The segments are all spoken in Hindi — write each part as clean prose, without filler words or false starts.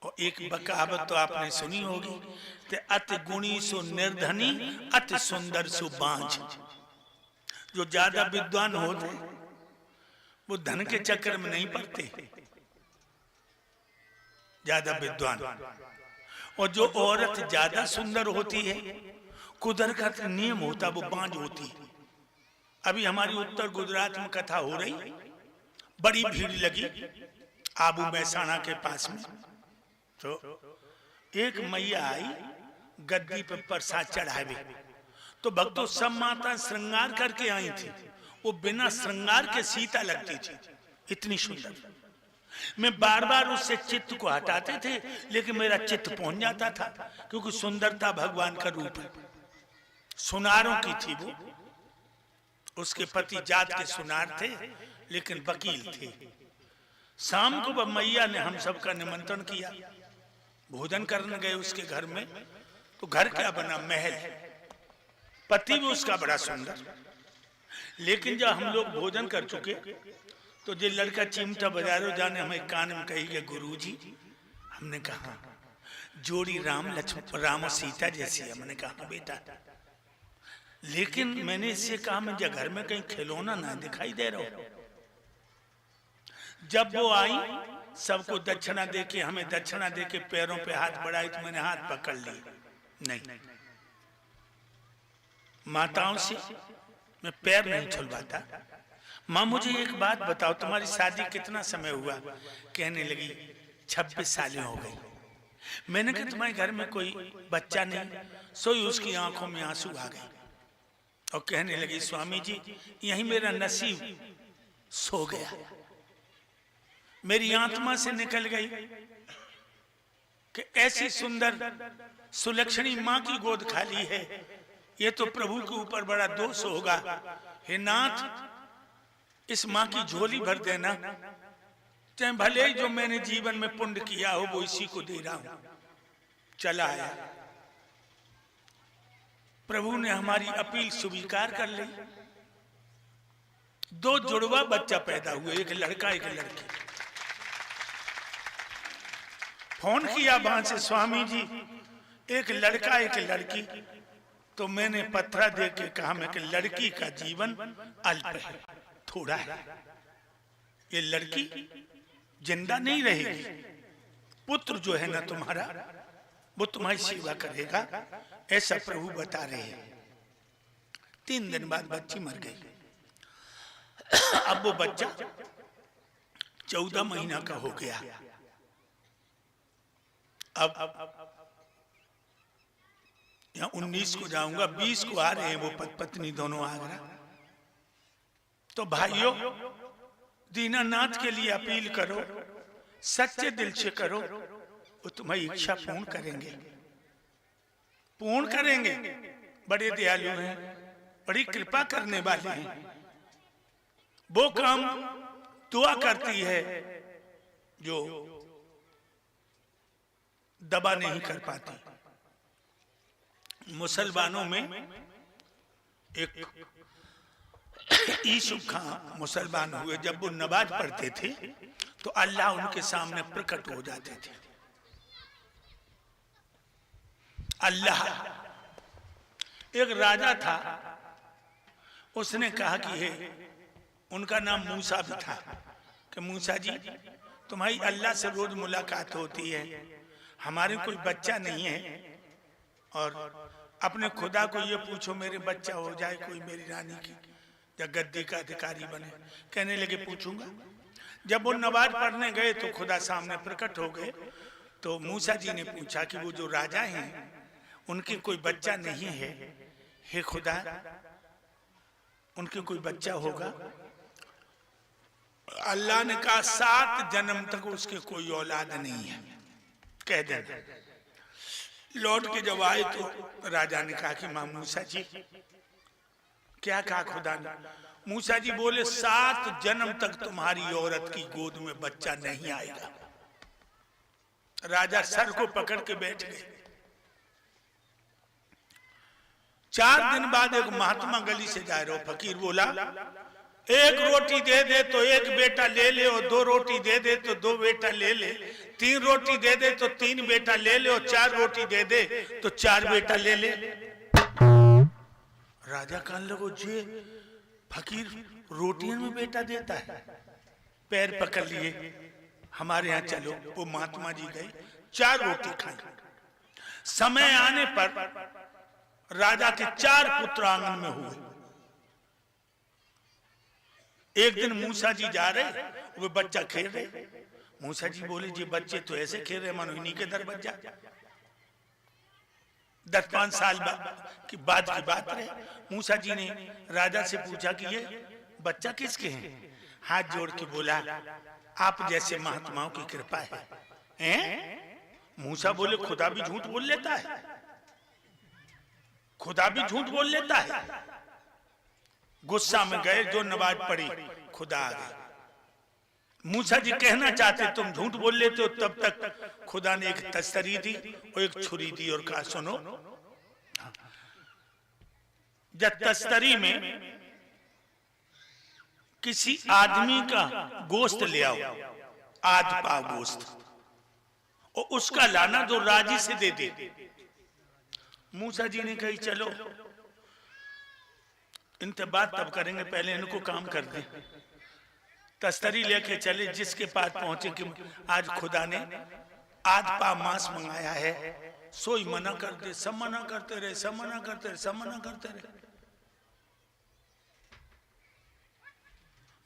और एक कहावत तो आपने सुनी होगी, अति गुणी सो निर्धनी, अति सुंदर सो बांझ। जो ज्यादा विद्वान होते वो धन के चक्कर में नहीं पड़ते, ज्यादा विद्वान। और जो औरत ज्यादा सुंदर होती है, कुदरत का नियम होता वो बांझ होती है। अभी हमारी उत्तर गुजरात में कथा हो रही, बड़ी भीड़ लगी आबू मैसाना के पास में। तो एक मैया आई गद्दी पर प्रसाद चढ़ावे, तो भक्तों सब माता श्रृंगार करके आई थी, वो बिना श्रृंगार के सीता लगती थी, इतनी सुंदर। मैं बार बार उससे चित्त को हटाते थे, लेकिन मेरा चित्त पहुंच जाता था, क्योंकि सुंदरता भगवान का रूप है। सुनारों की थी वो, उसके पति जात के सुनार थे लेकिन वकील थे। शाम को वह मैया ने हम सबका निमंत्रण किया, भोजन करने गए उसके घर में। तो घर क्या बना, महल। पति भी उसका बड़ा सुंदर। लेकिन जब हम लोग भोजन कर चुके तो जो लड़का चिमटा बजारो जाने हमें कान में कही गए, गुरुजी। हमने कहा जोड़ी राम लक्ष्मण राम और सीता जैसी। हमने कहा बेटा, लेकिन मैंने इससे कहा मुझे घर में कहीं खिलौना ना दिखाई दे रहा हो। जब वो आई सबको दक्षिणा देके, हमें दक्षिणा देके पैरों पे हाथ बढ़ाई, तो मैंने हाथ पकड़ लिए। नहीं, माताओं से मैं पैर नहीं छुलवाता। माँ मुझे एक बात बताओ, तुम्हारी शादी कितना समय हुआ? कहने लगी 26 साल हो गई। मैंने कहा तुम्हारे घर में कोई बच्चा नहीं? सोई उसकी आंखों में आंसू आ गए और कहने लगी स्वामी जी यही मेरा नसीब सो गया, मेरी आत्मा से निकल गई कि ऐसी सुंदर सुलक्षणी माँ की गोद खाली है। ये तो प्रभु के ऊपर बड़ा दोष होगा। हे नाथ, इस माँ की झोली भर देना, चाहे भले ही जो मैंने जीवन में पुण्य किया हो वो इसी को दे रहा हूं। चला आया, प्रभु ने हमारी अपील स्वीकार कर ली। 2 जुड़वा बच्चा पैदा हुए, एक लड़का एक लड़की। फोन किया वहां से, स्वामी जी एक लड़का एक लड़की। तो मैंने पत्थरा दे के कहा मैं कि लड़की का जीवन अल्प है, थोड़ा है, ये लड़की जिंदा नहीं रहेगी। पुत्र जो है ना तुम्हारा, वो तुम्हारी सेवा करेगा, ऐसा प्रभु बता रहे हैं। 3 दिन बाद बच्ची मर गई। अब वो बच्चा 14 महीना का हो गया। अब यहाँ 19 को जाऊंगा, 20 को आ रहे हैं वो पत्नी दोनों आगरा। तो भाइयों, दीनानाथ के लिए अपील करो, सच्चे दिल से करो, वो तुम्हारी इच्छा पूर्ण करेंगे, पूर्ण करेंगे। बड़े दयालु हैं, बड़ी कृपा करने वाले हैं। वो काम दुआ करती है जो दबा नहीं कर पाती। मुसलमानों में एक यूसुफ खां मुसलमान हुए। जब वो नमाज पढ़ते थे तो अल्लाह उनके सामने प्रकट हो जाते थे। अल्लाह, एक राजा था, उसने कहा कि हे, उनका नाम मूसा भी था, कि मूसा जी तुम्हारी अल्लाह से रोज मुलाकात होती है, हमारे कोई बच्चा नहीं है, और अपने खुदा को ये पूछो मेरे बच्चा हो जाए कोई मेरी रानी की, या गद्दी का अधिकारी बने। कहने लगे पूछूंगा। जब वो नमाज पढ़ने गए तो खुदा सामने प्रकट हो गए। तो मूसा जी ने पूछा कि वो जो राजा हैं उनके कोई बच्चा नहीं है, हे खुदा उनके कोई बच्चा होगा? अल्लाह ने कहा 7 जन्म तक उसके कोई औलाद नहीं है, कह देना। लौट के जब आए तो राजा ने कहा कि मां मूसा जी क्या कहा खुदा ने? मूसा जी बोले 7 जन्म तक तुम्हारी औरत की गोद में बच्चा नहीं आएगा। राजा सर को पकड़ के बैठ गए। 4 दिन बाद एक महात्मा गली से जा रहे हो, फकीर बोला 1 रोटी दे दे तो 1 बेटा ले ले, और 2 रोटी दे दे तो 2 बेटा ले ले, 3 रोटी दे दे तो 3 बेटा ले ले, और 4 रोटी दे दे तो 4 बेटा ले ले। राजा कहने लगो, जे फकीर रोटियों में बेटा देता है। पैर पकड़ लिए, हमारे यहाँ चलो। वो महात्मा जी गए, 4 रोटी खाई। समय आने पर राजा के 4 पुत्र आंगन में हुए। एक दिन मूसा जी जा रहे, वो बच्चा खेल रहे। मूसा जी बोले, जी बच्चे तो ऐसे खेल रहे मानो इन्हीं के दर बच्चा। 10-5 साल की बात रहे। मूसा जी ने राजा से पूछा कि ये बच्चा किसके हैं? हाथ जोड़ के बोला, आप जैसे महात्माओं की कृपा है। मूसा बोले, खुदा भी झूठ बोल लेता है, खुदा भी झूठ बोल लेता है। गुस्सा में गए, जो नमाज पढ़ी, खुदा आ गए। मूसा जी कहना चाहते तुम झूठ बोल लेते हो, तब तक खुदा ने एक तस्तरी दी और एक छुरी दी और कहा, सुनो, जब तस्तरी में किसी आदमी का गोश्त ले आओ, आध पाव गोश्त, और उसका लाना जो राजी से दे दे। मूसा जी ने कही, चलो इनसे बात तब करेंगे, पहले इनको काम कर दे। तस्तरी लेके चले, जिसके पास पहुंचे कि आज खुदा ने आध पाव मांस मंगाया है, सोई मना कर दे। सब मना करते रहे, सब मना करते रहे, सब मना करते रहे।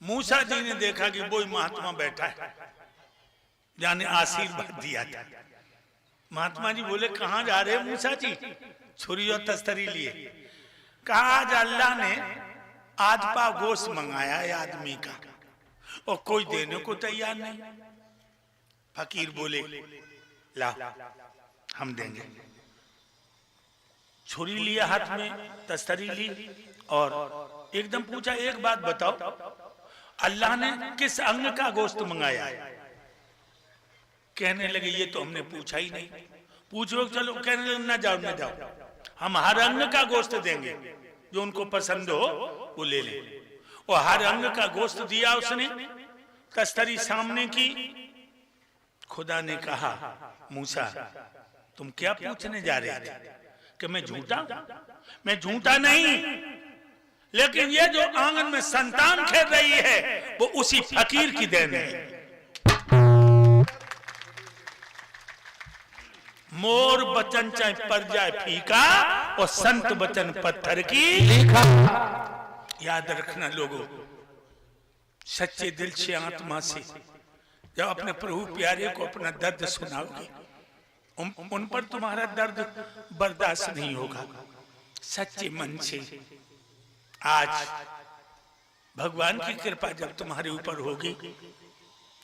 मूसा जी ने देखा कि वो महात्मा बैठा है, जाने आशीर्वाद दिया था। महात्मा जी बोले, कहां जा रहे हैं मूसा जी? छुरी और तस्तरी लिए। कहा, आज अल्लाह ने आध पाव गोश्त मंगाया है आदमी का, और कोई देने को तैयार नहीं। फकीर बोले, ला हम देंगे। छुरी लिया हाथ में, तस्तरी ली, और एकदम पूछा, एक बात बताओ, अल्लाह ने किस अंग का गोश्त मंगाया है? कहने लगे, ये तो हमने पूछा ही नहीं। पूछो, चलो। कहने लगे, ना जाओ ना जाओ, हम हर अंग का गोश्त देंगे, जो उनको पसंद हो वो ले ले। और हर अंग का गोश्त दिया उसने, तस्तरी सामने की। खुदा ने कहा, मूसा तुम क्या पूछने जा रहे थे? कि मैं झूठा? मैं झूठा नहीं, लेकिन ये जो आंगन में संतान खेल रही है, वो उसी फकीर की देन है। मोर बचन चाहे पर जाए फीका, और संत बचन पत्थर की लिखा। याद रखना लोगों, सच्चे दिल से, आत्मा से जब अपने प्रभु प्यारे को अपना दर्द सुनाओगे, उन पर तुम्हारा दर्द बर्दाश्त नहीं होगा। सच्चे मन से आज भगवान की कृपा जब तुम्हारे ऊपर होगी,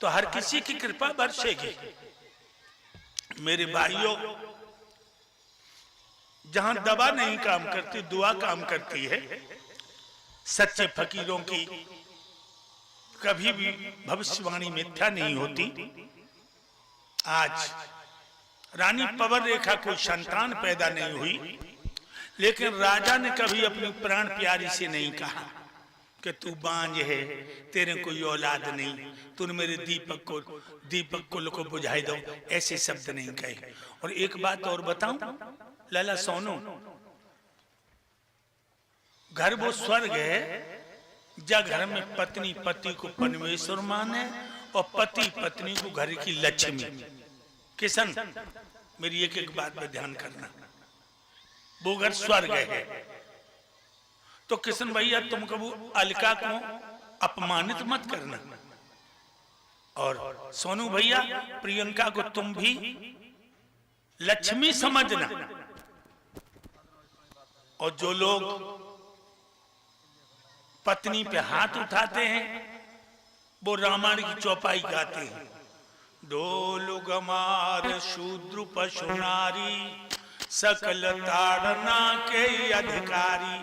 तो हर किसी की कृपा बरसेगी। मेरे भाइयों, जहां दवा नहीं काम करती, दुआ काम करती है। सच्चे फकीरों की कभी भी भविष्यवाणी मिथ्या नहीं होती। आज रानी पवर रेखा कोई संतान पैदा नहीं हुई, लेकिन राजा ने कभी अपनी प्राण प्यारी से नहीं कहा कि तू बांझ है, तेरे कोई औलाद नहीं, तूने मेरे दीपक को बुझाई दो, ऐसे शब्द नहीं कहे। और एक बात और बताऊं लाला सोनू, घर वो स्वर्ग है जब घर में पत्नी पति को परमेश्वर माने और पति पत्नी को घर की लक्ष्मी। किशन, मेरी एक एक बात पर ध्यान करना, वो घर स्वर्ग है। तो किशन भैया, तुम कभी अलका को अपमानित मत करना, और सोनू भैया प्रियंका को तुम भी लक्ष्मी समझना। और जो लोग पत्नी पे हाथ उठाते हैं, वो रामायण की चौपाई गाते हैं। डोल गमार शूद्र पशु नारी, सकल ताड़ना के अधिकारी।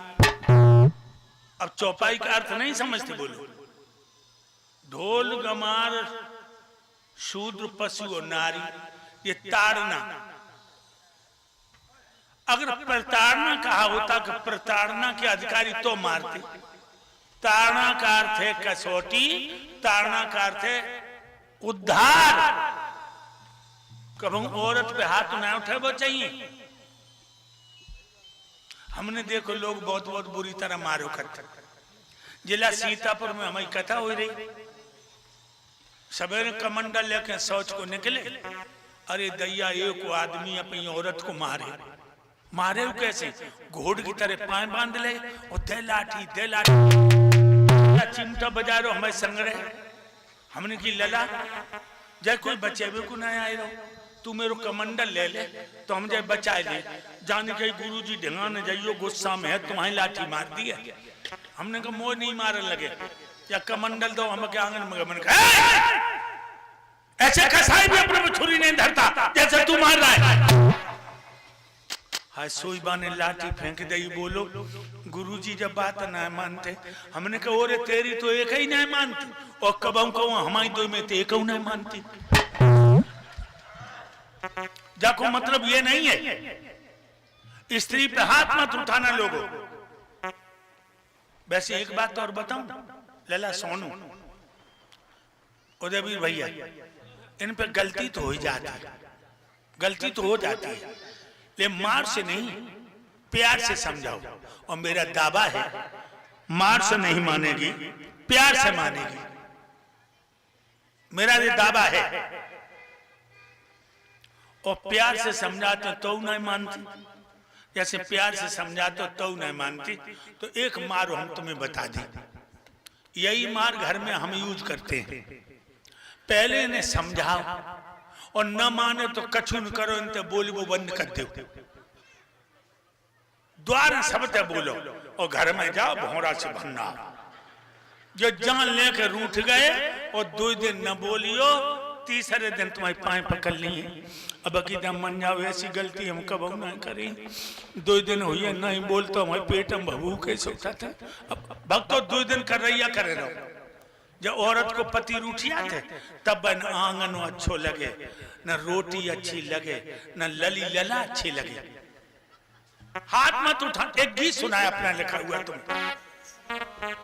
अब चौपाई का अर्थ नहीं समझते, बोलो। ढोल गमार शूद्र पशु और नारी, ये ताड़ना। अगर प्रताड़ना कहा होता कि प्रताड़ना के अधिकारी तो मारते। ताड़ना का अर्थ है कसौटी, ताड़ना का अर्थ है उद्धार। कभी औरत पे हाथ ना उठे वो चाहिए। हमने देखो लोग बहुत बहुत बुरी तरह मारो करते। जिला सीतापुर में हमारी कथा हो रही, सवेरे कमंडल लेके शौच को निकले, अरे दैया एक आदमी अपनी औरत को मारे। मारे वो कैसे? घोड़ की तरह पाए बांध ले और दे लाठी चिमटा बजा रहे हमें संग्रह। हमने की लला जय कोई बचेबे को नहीं आए रहो, तू मेरे कमंडल ले ले तो हम जय बचाए ले। जाने के गुरु जी ढंगा न जाइयो, गुस्सा में है तुम्हारी लाठी मार दी है। हमने कहा मोह नहीं मारने लगे, या कमंडल दो हम के आंगन में। मैंने कहा ऐसे कसाई भी अपने में छुरी नहीं धरता जैसे तू मार रहा है। हाय सोईबा ने लाठी फेंक दी। बोलो गुरुजी जब बात ना मानते, हमने कहा ओरे तेरी तो एक ही नहीं मानती, और कब को हमारी दो में तो एक नहीं मानती। जाको मतलब ये नहीं है स्त्री पे हाथ मत उठाना लोगों। वैसे एक बात और बताऊं, लला सोनू उदयवीर भैया, इन पे गलती तो हो ही जाती है, गलती तो हो जाती है, लेकिन मार से नहीं प्यार से समझाओ। और मेरा दावा है मार से नहीं मानेगी, प्यार से मानेगी। मेरा ये दावा है। और प्यार से समझाते तो नहीं मानती, जैसे प्यार से समझाते तो नहीं मानती। तो एक मार हम तुम्हें बता दी, यही मार घर में हम यूज करते हैं। पहले इन्हें समझाओ और न माने तो कछु न करो, इनते बोली वो बंद कर दो। द्वार सबते बोलो और घर में जाओ भौरा से भरना। जो जान लेके रूठ गए और 2 दिन न बोलियो, तीसरे दिन तुम्हारी पाए पकड़ ली है। अब अकीदा मन जाओ ऐसी गलती हम कब ना करी। 2 दिन हुई नहीं बोलता, हमारे पेट में भभू कैसे होता था। अब भक्तो 2 दिन कर रही करे रहो। जब औरत को पति रूठिया थे तब न आंगन अच्छो लगे, न रोटी अच्छी लगे, न लली लला अच्छी लगे। हाथ मत उठा। एक गीत सुनाया अपना लिखा हुआ तुम।